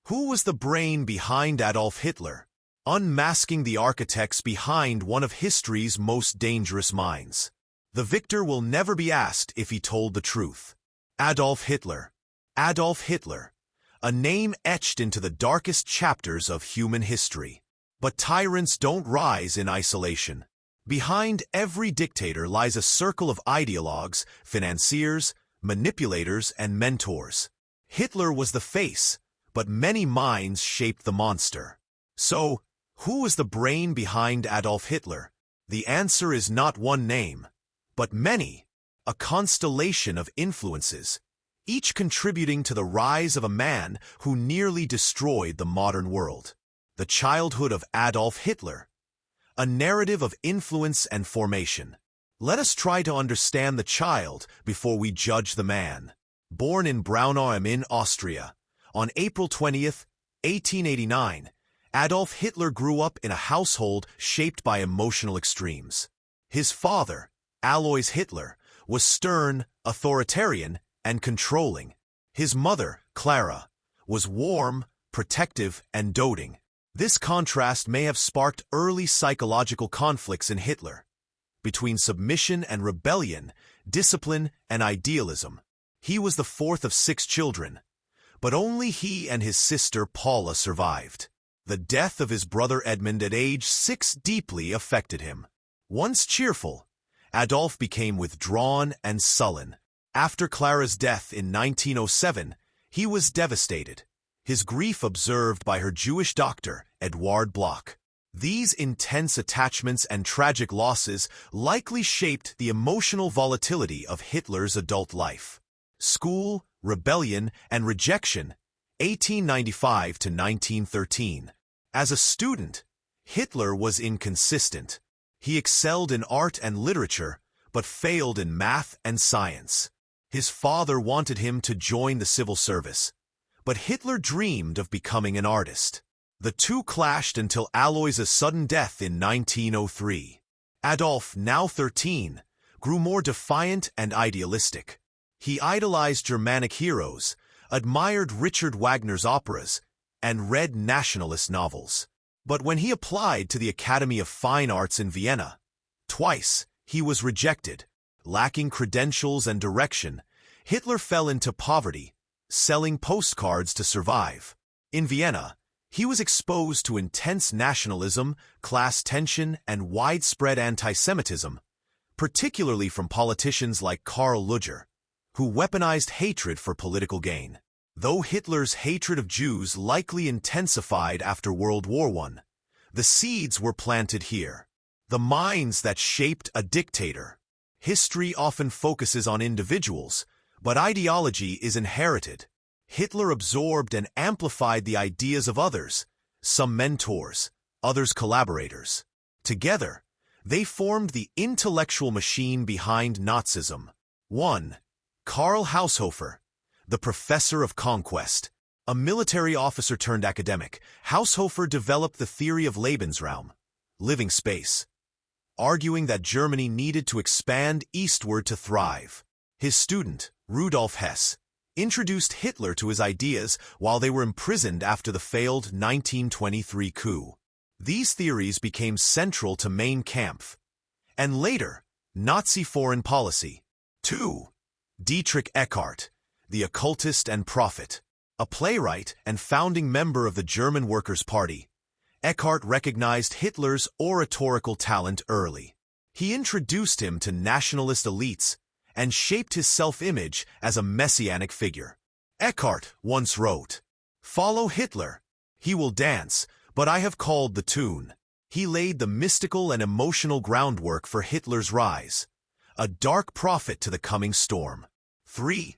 Who was the brain behind Adolf Hitler? Unmasking the architects behind one of history's most dangerous minds. The victor will never be asked if he told the truth. Adolf Hitler. Adolf Hitler. A name etched into the darkest chapters of human history. But tyrants don't rise in isolation. Behind every dictator lies a circle of ideologues, financiers, manipulators, and mentors. Hitler was the face, but many minds shaped the monster. So, who was the brain behind Adolf Hitler? The answer is not one name, but many, a constellation of influences, each contributing to the rise of a man who nearly destroyed the modern world. The childhood of Adolf Hitler, a narrative of influence and formation. Let us try to understand the child before we judge the man. Born in Braunau am Inn, Austria, on April 20th, 1889, Adolf Hitler grew up in a household shaped by emotional extremes. His father, Alois Hitler, was stern, authoritarian, and controlling. His mother, Clara, was warm, protective, and doting. This contrast may have sparked early psychological conflicts in Hitler, between submission and rebellion, discipline and idealism. He was the fourth of 6 children, but only he and his sister Paula survived. The death of his brother Edmund at age 6 deeply affected him. Once cheerful, Adolf became withdrawn and sullen. After Clara's death in 1907, he was devastated, his grief observed by her Jewish doctor, Eduard Bloch. These intense attachments and tragic losses likely shaped the emotional volatility of Hitler's adult life. School, rebellion, and rejection, 1895 to 1913. As a student, Hitler was inconsistent. He excelled in art and literature, but failed in math and science. His father wanted him to join the civil service, but Hitler dreamed of becoming an artist. The two clashed until Alois' sudden death in 1903. Adolf, now 13, grew more defiant and idealistic. He idolized Germanic heroes, admired Richard Wagner's operas, and read nationalist novels. But when he applied to the Academy of Fine Arts in Vienna, twice he was rejected. Lacking credentials and direction, Hitler fell into poverty, selling postcards to survive. In Vienna, he was exposed to intense nationalism, class tension, and widespread anti-Semitism, particularly from politicians like Karl Lueger, who weaponized hatred for political gain. Though Hitler's hatred of Jews likely intensified after World War I, the seeds were planted here. The minds that shaped a dictator. History often focuses on individuals, but ideology is inherited. Hitler absorbed and amplified the ideas of others, some mentors, others collaborators. Together, they formed the intellectual machine behind Nazism. 1. Karl Haushofer, the professor of conquest. A military officer turned academic, Haushofer developed the theory of Lebensraum, living space, arguing that Germany needed to expand eastward to thrive. His student, Rudolf Hess, introduced Hitler to his ideas while they were imprisoned after the failed 1923 coup. These theories became central to Mein Kampf, and later, Nazi foreign policy. 2. Dietrich Eckart, the occultist and prophet. A playwright and founding member of the German Workers' Party, Eckart recognized Hitler's oratorical talent early. He introduced him to nationalist elites and shaped his self-image as a messianic figure. Eckart once wrote, "Follow Hitler. He will dance, but I have called the tune." He laid the mystical and emotional groundwork for Hitler's rise, a dark prophet to the coming storm. 3.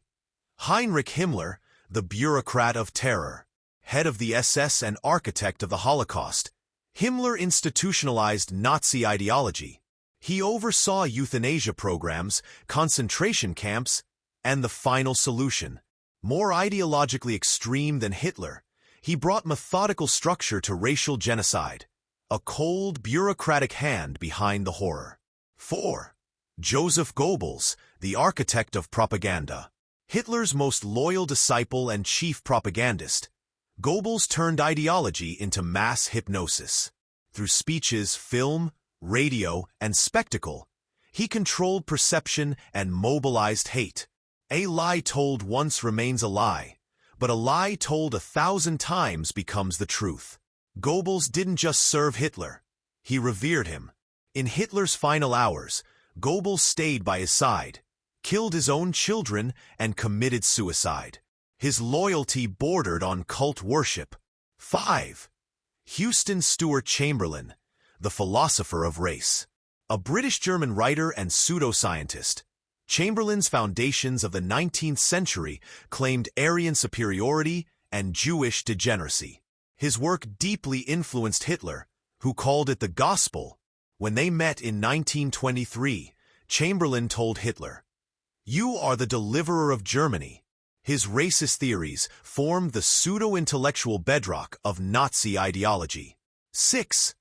Heinrich Himmler, the bureaucrat of terror. Head of the SS and architect of the Holocaust, Himmler institutionalized Nazi ideology. He oversaw euthanasia programs, concentration camps, and the final solution. More ideologically extreme than Hitler, he brought methodical structure to racial genocide, a cold, bureaucratic hand behind the horror. 4. Joseph Goebbels, the architect of propaganda. Hitler's most loyal disciple and chief propagandist, Goebbels turned ideology into mass hypnosis. Through speeches, film, radio, and spectacle, he controlled perception and mobilized hate. A lie told once remains a lie, but a lie told 1,000 times becomes the truth. Goebbels didn't just serve Hitler, he revered him. In Hitler's final hours, Goebbels stayed by his side, killed his own children, and committed suicide. His loyalty bordered on cult worship. 5. Houston Stewart Chamberlain, the philosopher of race. A British-German writer and pseudoscientist, Chamberlain's foundations of the 19th century claimed Aryan superiority and Jewish degeneracy. His work deeply influenced Hitler, who called it the gospel. When they met in 1923, Chamberlain told Hitler, "You are the deliverer of Germany." His racist theories formed the pseudo-intellectual bedrock of Nazi ideology. 6.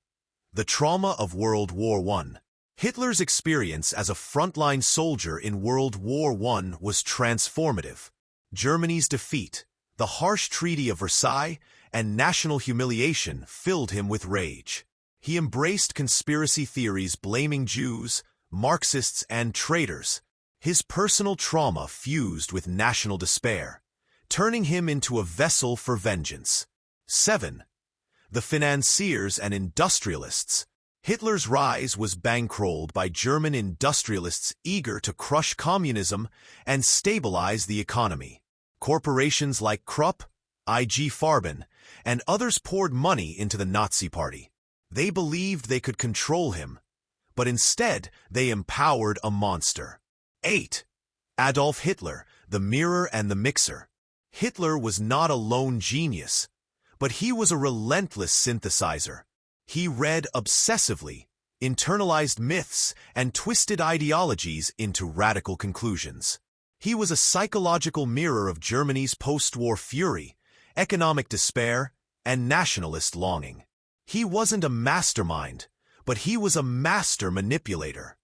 The trauma of World War I. Hitler's experience as a frontline soldier in World War I was transformative. Germany's defeat, the harsh Treaty of Versailles, and national humiliation filled him with rage. He embraced conspiracy theories blaming Jews, Marxists, and traitors. His personal trauma fused with national despair, turning him into a vessel for vengeance. 7. The financiers and industrialists. Hitler's rise was bankrolled by German industrialists eager to crush communism and stabilize the economy. Corporations like Krupp, IG Farben, and others poured money into the Nazi Party. They believed they could control him, but instead they empowered a monster. 8. Adolf Hitler, the mirror and the mixer. Hitler was not a lone genius, but he was a relentless synthesizer. He read obsessively, internalized myths, and twisted ideologies into radical conclusions. He was a psychological mirror of Germany's post-war fury, economic despair, and nationalist longing. He wasn't a mastermind, but he was a master manipulator.